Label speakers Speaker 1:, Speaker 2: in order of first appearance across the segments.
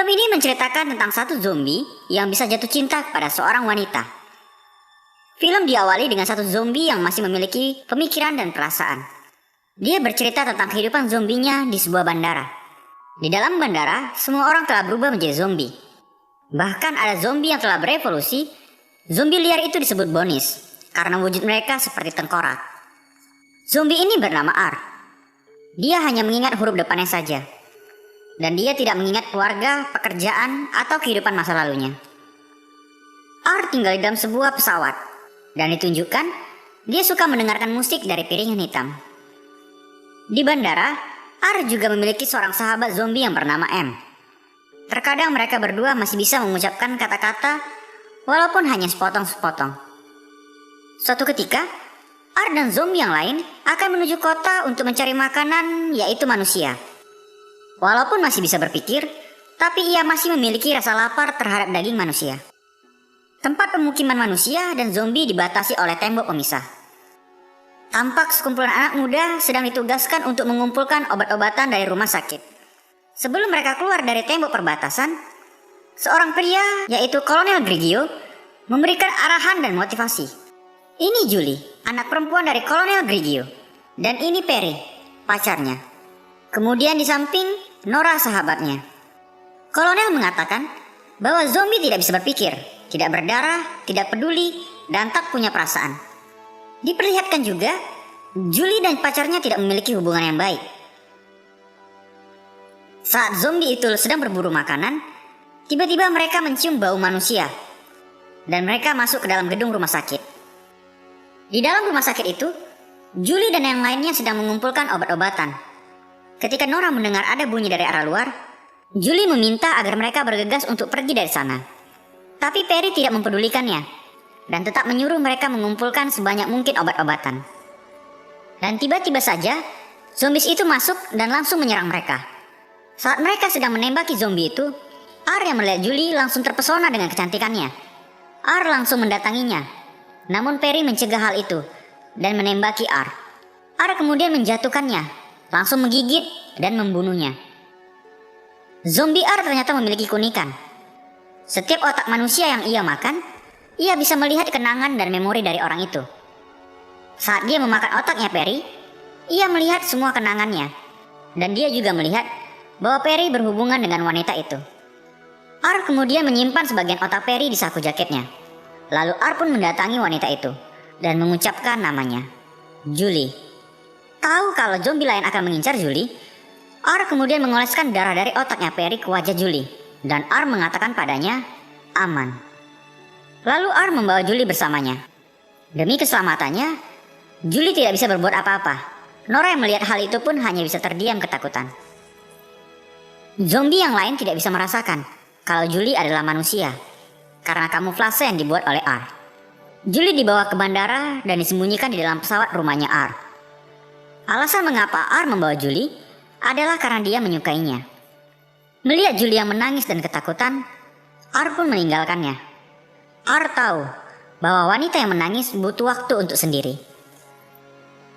Speaker 1: Film ini menceritakan tentang satu zombie yang bisa jatuh cinta pada seorang wanita. Film diawali dengan satu zombie yang masih memiliki pemikiran dan perasaan. Dia bercerita tentang kehidupan zombinya di sebuah bandara. Di dalam bandara, semua orang telah berubah menjadi zombie. Bahkan ada zombie yang telah berevolusi. Zombie liar itu disebut bonis karena wujud mereka seperti tengkorak. Zombie ini bernama R. Dia hanya mengingat huruf depannya saja. Dan dia tidak mengingat keluarga, pekerjaan, atau kehidupan masa lalunya. R tinggal di dalam sebuah pesawat. Dan ditunjukkan, dia suka mendengarkan musik dari piringan hitam. Di bandara, R juga memiliki seorang sahabat zombie yang bernama M. Terkadang mereka berdua masih bisa mengucapkan kata-kata, walaupun hanya sepotong-sepotong. Suatu ketika, R dan zombie yang lain akan menuju kota untuk mencari makanan, yaitu manusia. Walaupun masih bisa berpikir, tapi ia masih memiliki rasa lapar terhadap daging manusia. Tempat pemukiman manusia dan zombie dibatasi oleh tembok pemisah. Tampak sekumpulan anak muda sedang ditugaskan untuk mengumpulkan obat-obatan dari rumah sakit. Sebelum mereka keluar dari tembok perbatasan, seorang pria, yaitu Kolonel Grigio, memberikan arahan dan motivasi. Ini Julie, anak perempuan dari Kolonel Grigio, dan ini Perry, pacarnya. Kemudian di samping, Nora sahabatnya. Kolonel mengatakan bahwa zombie tidak bisa berpikir, tidak berdarah, tidak peduli, dan tak punya perasaan. Diperlihatkan juga, Julie dan pacarnya tidak memiliki hubungan yang baik. Saat zombie itu sedang berburu makanan, tiba-tiba mereka mencium bau manusia. Dan mereka masuk ke dalam gedung rumah sakit. Di dalam rumah sakit itu, Julie dan yang lainnya sedang mengumpulkan obat-obatan. Ketika Nora mendengar ada bunyi dari arah luar, Julie meminta agar mereka bergegas untuk pergi dari sana. Tapi Perry tidak mempedulikannya dan tetap menyuruh mereka mengumpulkan sebanyak mungkin obat-obatan. Dan tiba-tiba saja, zombies itu masuk dan langsung menyerang mereka. Saat mereka sedang menembaki zombie itu, R yang melihat Julie langsung terpesona dengan kecantikannya. R langsung mendatanginya. Namun Perry mencegah hal itu dan menembaki R. R kemudian menjatuhkannya, langsung menggigit dan membunuhnya. Zombie R ternyata memiliki keunikan. Setiap otak manusia yang ia makan, ia bisa melihat kenangan dan memori dari orang itu. Saat dia memakan otaknya Perry, ia melihat semua kenangannya. Dan dia juga melihat bahwa Perry berhubungan dengan wanita itu. R kemudian menyimpan sebagian otak Perry di saku jaketnya. Lalu R pun mendatangi wanita itu dan mengucapkan namanya, Julie. Tahu kalau zombie lain akan mengincar Julie, R kemudian mengoleskan darah dari otaknya Perry ke wajah Julie. Dan R mengatakan padanya, aman. Lalu R membawa Julie bersamanya. Demi keselamatannya, Julie tidak bisa berbuat apa-apa. Nora yang melihat hal itu pun hanya bisa terdiam ketakutan. Zombie yang lain tidak bisa merasakan kalau Julie adalah manusia, karena kamuflase yang dibuat oleh R. Julie dibawa ke bandara dan disembunyikan di dalam pesawat rumahnya R. Alasan mengapa R membawa Julie adalah karena dia menyukainya. Melihat Julie yang menangis dan ketakutan, R pun meninggalkannya. R tahu bahwa wanita yang menangis butuh waktu untuk sendiri.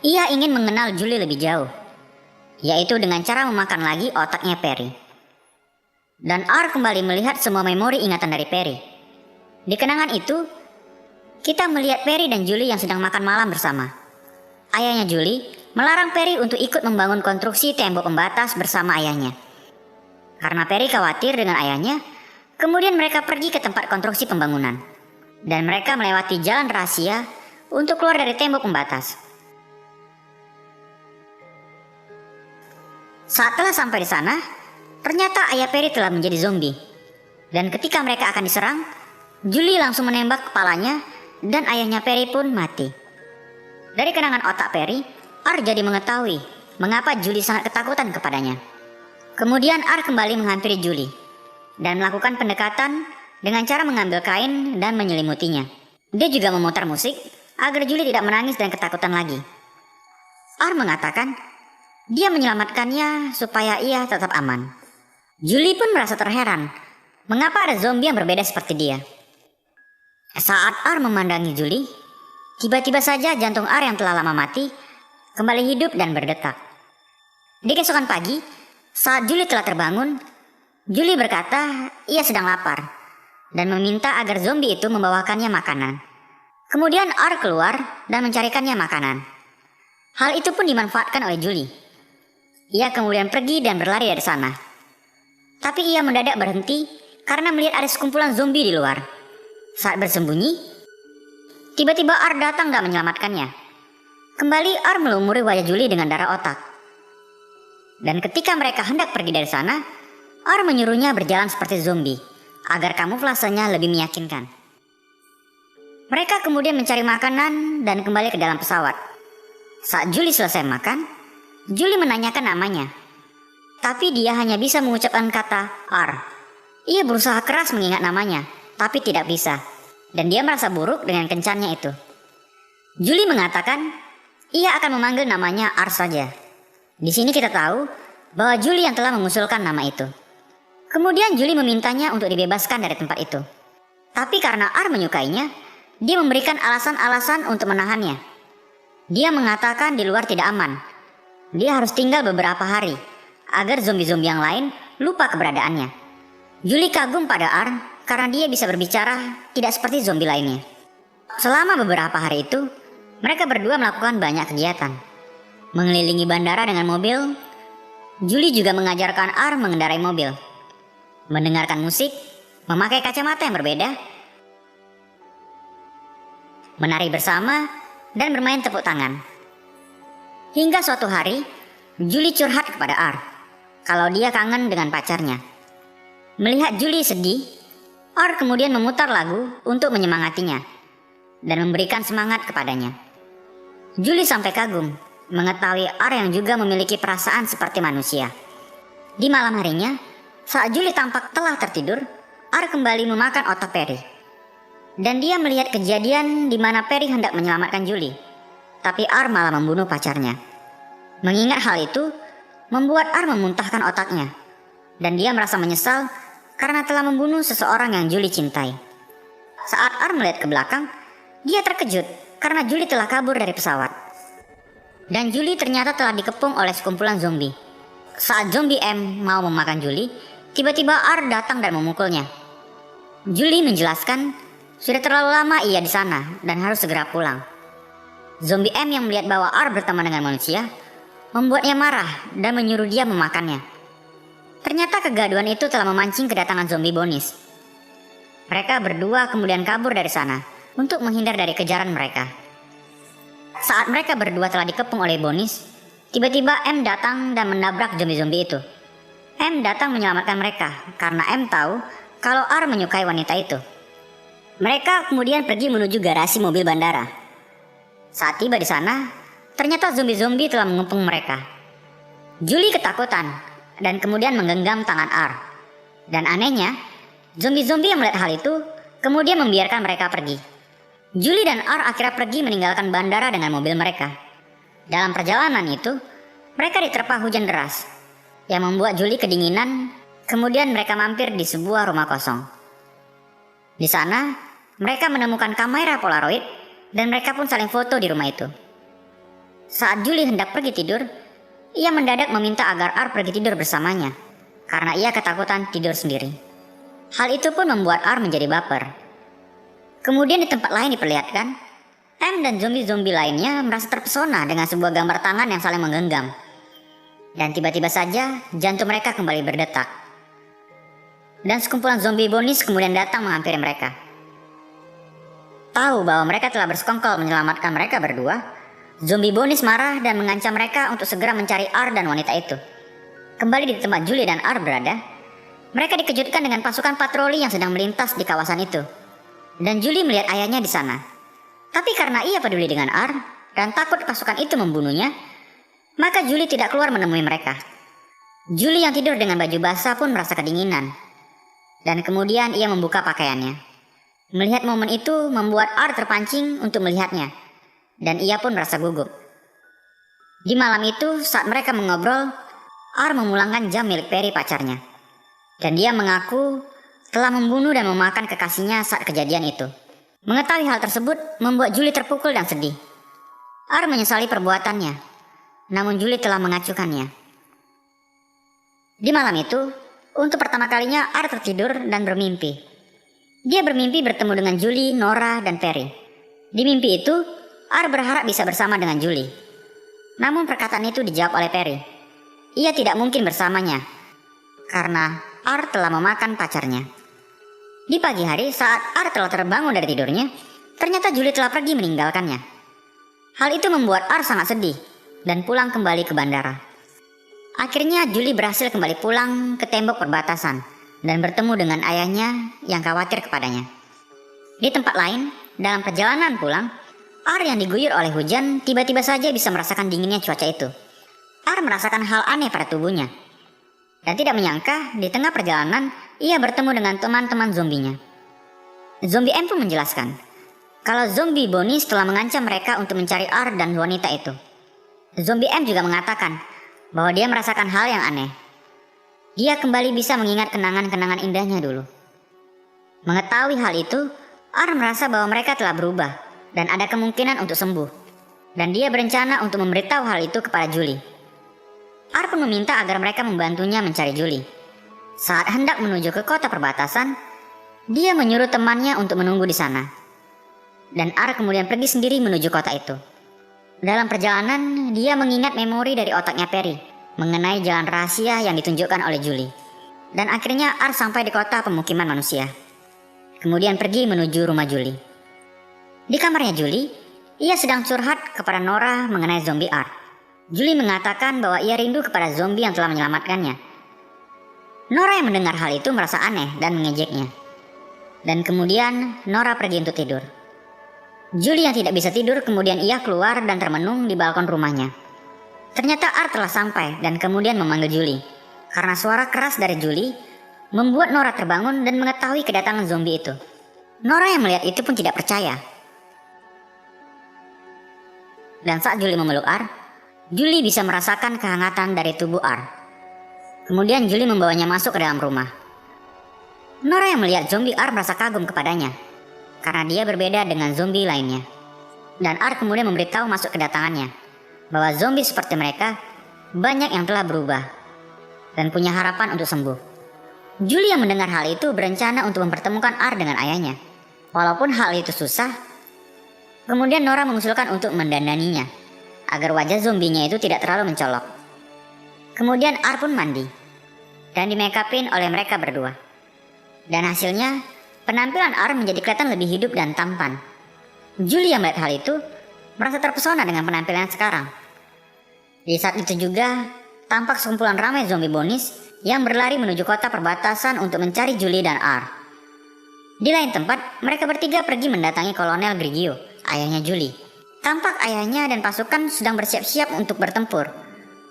Speaker 1: Ia ingin mengenal Julie lebih jauh, yaitu dengan cara memakan lagi otaknya Perry. Dan R kembali melihat semua memori ingatan dari Perry. Di kenangan itu, kita melihat Perry dan Julie yang sedang makan malam bersama. Ayahnya Julie melarang Perry untuk ikut membangun konstruksi tembok pembatas bersama ayahnya. Karena Perry khawatir dengan ayahnya, kemudian mereka pergi ke tempat konstruksi pembangunan. Dan mereka melewati jalan rahasia untuk keluar dari tembok pembatas. Saat telah sampai di sana, ternyata ayah Perry telah menjadi zombie. Dan ketika mereka akan diserang, Julie langsung menembak kepalanya dan ayahnya Perry pun mati. Dari kenangan otak Perry, R jadi mengetahui mengapa Julie sangat ketakutan kepadanya. Kemudian R kembali menghampiri Julie dan melakukan pendekatan dengan cara mengambil kain dan menyelimutinya. Dia juga memutar musik agar Julie tidak menangis dan ketakutan lagi. R mengatakan dia menyelamatkannya supaya ia tetap aman. Julie pun merasa terheran mengapa ada zombie yang berbeda seperti dia. Saat R memandangi Julie, tiba-tiba saja jantung R yang telah lama mati kembali hidup dan berdetak. Di keesokan pagi, saat Julie telah terbangun, Julie berkata ia sedang lapar dan meminta agar zombie itu membawakannya makanan. Kemudian R keluar dan mencarikannya makanan. Hal itu pun dimanfaatkan oleh Julie. Ia kemudian pergi dan berlari dari sana. Tapi ia mendadak berhenti karena melihat ada sekumpulan zombie di luar. Saat bersembunyi, tiba-tiba R datang dan menyelamatkannya. Kembali R melumuri wajah Julie dengan darah otak. Dan ketika mereka hendak pergi dari sana, R menyuruhnya berjalan seperti zombie agar kamuflasenya lebih meyakinkan. Mereka kemudian mencari makanan dan kembali ke dalam pesawat. Saat Julie selesai makan, Julie menanyakan namanya. Tapi dia hanya bisa mengucapkan kata R. Ia berusaha keras mengingat namanya, tapi tidak bisa. Dan dia merasa buruk dengan kencannya itu. Julie mengatakan ia akan memanggil namanya R saja. Di sini kita tahu bahwa Julie yang telah mengusulkan nama itu. Kemudian Julie memintanya untuk dibebaskan dari tempat itu. Tapi karena R menyukainya, dia memberikan alasan-alasan untuk menahannya. Dia mengatakan di luar tidak aman. Dia harus tinggal beberapa hari agar zombie-zombie yang lain lupa keberadaannya. Julie kagum pada R karena dia bisa berbicara tidak seperti zombie lainnya. Selama beberapa hari itu, mereka berdua melakukan banyak kegiatan. Mengelilingi bandara dengan mobil. Julie juga mengajarkan R mengendarai mobil, mendengarkan musik, memakai kacamata yang berbeda, menari bersama, dan bermain tepuk tangan. Hingga suatu hari, Julie curhat kepada R kalau dia kangen dengan pacarnya. Melihat Julie sedih, R kemudian memutar lagu untuk menyemangatinya dan memberikan semangat kepadanya. Julie sampai kagum mengetahui R yang juga memiliki perasaan seperti manusia. Di malam harinya, saat Julie tampak telah tertidur, R kembali memakan otak Perry. Dan dia melihat kejadian di mana Perry hendak menyelamatkan Julie, tapi R malah membunuh pacarnya. Mengingat hal itu, membuat R memuntahkan otaknya, dan dia merasa menyesal karena telah membunuh seseorang yang Julie cintai. Saat R melihat ke belakang, dia terkejut karena Julie telah kabur dari pesawat. Dan Julie ternyata telah dikepung oleh sekumpulan zombie. Saat zombie M mau memakan Julie, tiba-tiba R datang dan memukulnya. Julie menjelaskan sudah terlalu lama ia di sana dan harus segera pulang. Zombie M yang melihat bahwa R berteman dengan manusia membuatnya marah dan menyuruh dia memakannya. Ternyata kegaduhan itu telah memancing kedatangan zombie Bonis. Mereka berdua kemudian kabur dari sana untuk menghindar dari kejaran mereka. Saat mereka berdua telah dikepung oleh Bonis, tiba-tiba M datang dan menabrak zombie-zombie itu. M datang menyelamatkan mereka karena M tahu kalau R menyukai wanita itu. Mereka kemudian pergi menuju garasi mobil bandara. Saat tiba di sana, ternyata zombie-zombie telah mengepung mereka. Julie ketakutan dan kemudian menggenggam tangan R. Dan anehnya, zombie-zombie yang melihat hal itu kemudian membiarkan mereka pergi. Julie dan R akhirnya pergi meninggalkan bandara dengan mobil mereka. Dalam perjalanan itu, mereka diterpa hujan deras yang membuat Julie kedinginan. Kemudian mereka mampir di sebuah rumah kosong. Di sana, mereka menemukan kamera Polaroid dan mereka pun saling foto di rumah itu. Saat Julie hendak pergi tidur, ia mendadak meminta agar R pergi tidur bersamanya karena ia ketakutan tidur sendiri. Hal itu pun membuat R menjadi baper. Kemudian di tempat lain diperlihatkan, M dan zombie-zombie lainnya merasa terpesona dengan sebuah gambar tangan yang saling menggenggam. Dan tiba-tiba saja jantung mereka kembali berdetak. Dan sekumpulan zombie Bonis kemudian datang menghampiri mereka. Tahu bahwa mereka telah bersekongkol menyelamatkan mereka berdua, zombie Bonis marah dan mengancam mereka untuk segera mencari R dan wanita itu. Kembali di tempat Julie dan R berada, mereka dikejutkan dengan pasukan patroli yang sedang melintas di kawasan itu. Dan Julie melihat ayahnya di sana. Tapi karena ia peduli dengan R dan takut pasukan itu membunuhnya, maka Julie tidak keluar menemui mereka. Julie yang tidur dengan baju basah pun merasa kedinginan. Dan kemudian ia membuka pakaiannya. Melihat momen itu membuat R terpancing untuk melihatnya. Dan ia pun merasa gugup. Di malam itu saat mereka mengobrol, R memulangkan jam milik Perry pacarnya. Dan dia mengaku telah membunuh dan memakan kekasihnya saat kejadian itu. Mengetahui hal tersebut membuat Julie terpukul dan sedih. R menyesali perbuatannya, namun Julie telah mengacukannya. Di malam itu, Untuk pertama kalinya, R tertidur dan bermimpi. Dia bermimpi bertemu dengan Julie, Nora, dan Perry. Di mimpi itu, R berharap bisa bersama dengan Julie. Namun perkataan itu dijawab oleh Perry. Ia tidak mungkin bersamanya, karena R telah memakan pacarnya. Di pagi hari, saat R telah terbangun dari tidurnya, ternyata Julie telah pergi meninggalkannya. Hal itu membuat R sangat sedih dan pulang kembali ke bandara. Akhirnya Julie berhasil kembali pulang ke tembok perbatasan dan bertemu dengan ayahnya yang khawatir kepadanya. Di tempat lain, dalam perjalanan pulang, R yang diguyur oleh hujan tiba-tiba saja bisa merasakan dinginnya cuaca itu. R merasakan hal aneh pada tubuhnya. Dan tidak menyangka, di tengah perjalanan, ia bertemu dengan teman-teman zombinya. Zombie M pun menjelaskan, kalau zombie Bonis telah mengancam mereka untuk mencari R dan wanita itu. Zombie M juga mengatakan bahwa dia merasakan hal yang aneh. Dia kembali bisa mengingat kenangan-kenangan indahnya dulu. Mengetahui hal itu, R merasa bahwa mereka telah berubah dan ada kemungkinan untuk sembuh. Dan dia berencana untuk memberitahu hal itu kepada Julie. R pun meminta agar mereka membantunya mencari Julie. Saat hendak menuju ke kota perbatasan, dia menyuruh temannya untuk menunggu di sana. Dan R kemudian pergi sendiri menuju kota itu. Dalam perjalanan, dia mengingat memori dari otaknya Perry mengenai jalan rahasia yang ditunjukkan oleh Julie. Dan akhirnya R sampai di kota pemukiman manusia. Kemudian pergi menuju rumah Julie. Di kamarnya Julie, ia sedang curhat kepada Nora mengenai zombie R. Julie mengatakan bahwa ia rindu kepada zombie yang telah menyelamatkannya. Nora yang mendengar hal itu merasa aneh dan mengejeknya. Dan kemudian Nora pergi untuk tidur. Julie yang tidak bisa tidur kemudian ia keluar dan termenung di balkon rumahnya. Ternyata R telah sampai dan kemudian memanggil Julie. Karena suara keras dari Julie membuat Nora terbangun dan mengetahui kedatangan zombie itu. Nora yang melihat itu pun tidak percaya. Dan saat Julie memeluk R, Julie bisa merasakan kehangatan dari tubuh R. Kemudian Julie membawanya masuk ke dalam rumah. Nora yang melihat zombie R merasa kagum kepadanya, karena dia berbeda dengan zombie lainnya. Dan R kemudian memberitahu masuk kedatangannya, bahwa zombie seperti mereka, banyak yang telah berubah, dan punya harapan untuk sembuh. Julie yang mendengar hal itu berencana untuk mempertemukan R dengan ayahnya. Walaupun hal itu susah, kemudian Nora mengusulkan untuk mendandaninya, agar wajah zombinya itu tidak terlalu mencolok. Kemudian R pun mandi, dan di make upin oleh mereka berdua. Dan hasilnya, penampilan R menjadi kelihatan lebih hidup dan tampan. Julie yang melihat hal itu merasa terpesona dengan penampilan sekarang. Di saat itu juga tampak sekumpulan ramai zombie Bonis yang berlari menuju kota perbatasan untuk mencari Julie dan R. Di lain tempat, mereka bertiga pergi mendatangi Kolonel Grigio, ayahnya Julie. Tampak ayahnya dan pasukan sedang bersiap-siap untuk bertempur,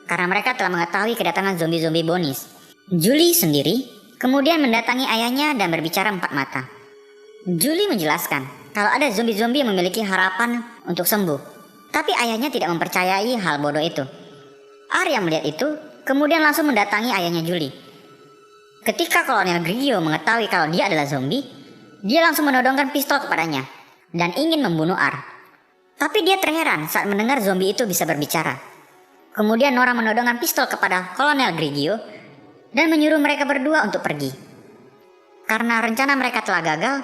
Speaker 1: karena mereka telah mengetahui kedatangan zombie-zombie Bonis. Julie sendiri kemudian mendatangi ayahnya dan berbicara empat mata. Julie menjelaskan kalau ada zombie-zombie yang memiliki harapan untuk sembuh, tapi ayahnya tidak mempercayai hal bodoh itu. R yang melihat itu kemudian langsung mendatangi ayahnya Julie. Ketika Kolonel Grigio mengetahui kalau dia adalah zombie, dia langsung menodongkan pistol kepadanya dan ingin membunuh R. Tapi dia terheran saat mendengar zombie itu bisa berbicara. Kemudian Nora menodongkan pistol kepada Kolonel Grigio dan menyuruh mereka berdua untuk pergi. Karena rencana mereka telah gagal,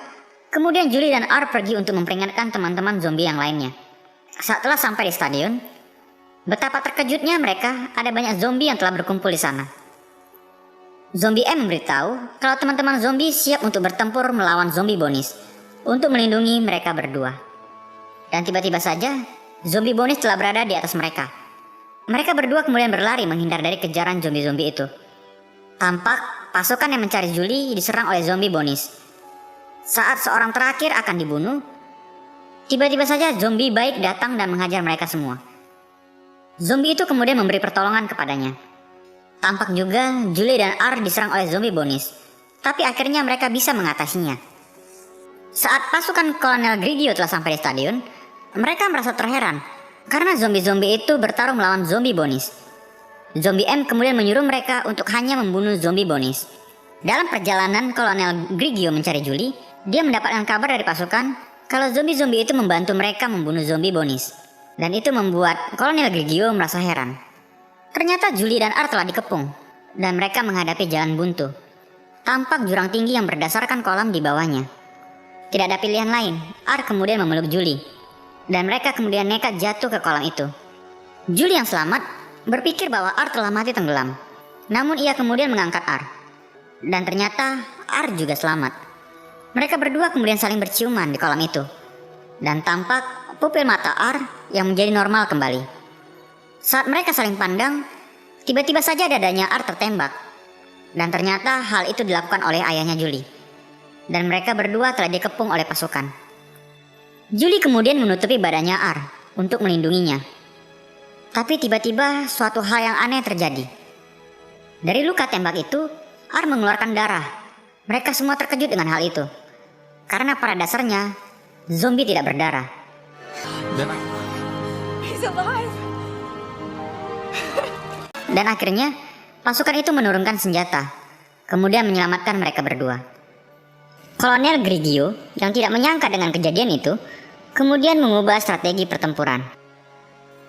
Speaker 1: kemudian Julie dan R pergi untuk memperingatkan teman-teman zombie yang lainnya. Saat telah sampai di stadion, betapa terkejutnya mereka ada banyak zombie yang telah berkumpul di sana. Zombie M memberitahu kalau teman-teman zombie siap untuk bertempur melawan zombie Bonis untuk melindungi mereka berdua. Dan tiba-tiba saja, zombie Bonis telah berada di atas mereka. Mereka berdua kemudian berlari menghindar dari kejaran zombie-zombie itu. Tampak pasukan yang mencari Julie diserang oleh zombie Bonis. Saat seorang terakhir akan dibunuh, tiba-tiba saja zombie baik datang dan menghajar mereka semua. Zombie itu kemudian memberi pertolongan kepadanya. Tampak juga Julie dan R diserang oleh zombie Bonis, tapi akhirnya mereka bisa mengatasinya. Saat pasukan Kolonel Grigio telah sampai di stadion, mereka merasa terheran karena zombie-zombie itu bertarung melawan zombie Bonis. Zombie M kemudian menyuruh mereka untuk hanya membunuh zombie Bonis. Dalam perjalanan Kolonel Grigio mencari Julie, dia mendapatkan kabar dari pasukan kalau zombie-zombie itu membantu mereka membunuh zombie Bonis. Dan itu membuat Kolonel Grigio merasa heran. Ternyata Julie dan R telah dikepung dan mereka menghadapi jalan buntu. tampak jurang tinggi yang berdasarkan kolam di bawahnya. Tidak ada pilihan lain, R kemudian memeluk Julie. Dan mereka kemudian nekat jatuh ke kolam itu. Julie yang selamat berpikir bahwa R telah mati tenggelam. Namun ia kemudian mengangkat R. Dan ternyata R juga selamat. Mereka berdua kemudian saling berciuman di kolam itu. Dan tampak pupil mata R yang menjadi normal kembali. Saat mereka saling pandang, tiba-tiba saja dadanya R tertembak. Dan ternyata hal itu dilakukan oleh ayahnya Julie. Dan mereka berdua telah dikepung oleh pasukan. Julie kemudian menutupi badannya R untuk melindunginya. Tapi tiba-tiba suatu hal yang aneh terjadi. Dari luka tembak itu, R mengeluarkan darah. Mereka semua terkejut dengan hal itu. Karena pada dasarnya, zombie tidak berdarah. Dan akhirnya, pasukan itu menurunkan senjata, kemudian menyelamatkan mereka berdua. Kolonel Grigio, yang tidak menyangka dengan kejadian itu, kemudian mengubah strategi pertempuran.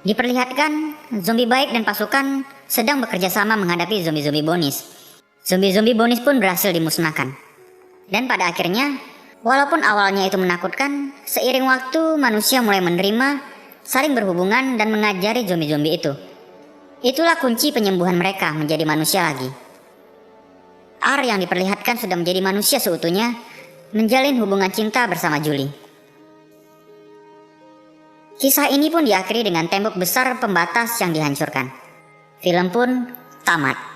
Speaker 1: Diperlihatkan, zombie baik dan pasukan sedang bekerja sama menghadapi zombie-zombie bonis. Zombie-zombie bonis pun berhasil dimusnahkan. Dan pada akhirnya, walaupun awalnya itu menakutkan, seiring waktu manusia mulai menerima, saling berhubungan dan mengajari zombie-zombie itu. Itulah kunci penyembuhan mereka menjadi manusia lagi. R yang diperlihatkan sudah menjadi manusia seutuhnya, menjalin hubungan cinta bersama Julie. Kisah ini pun diakhiri dengan tembok besar pembatas yang dihancurkan. Film pun tamat.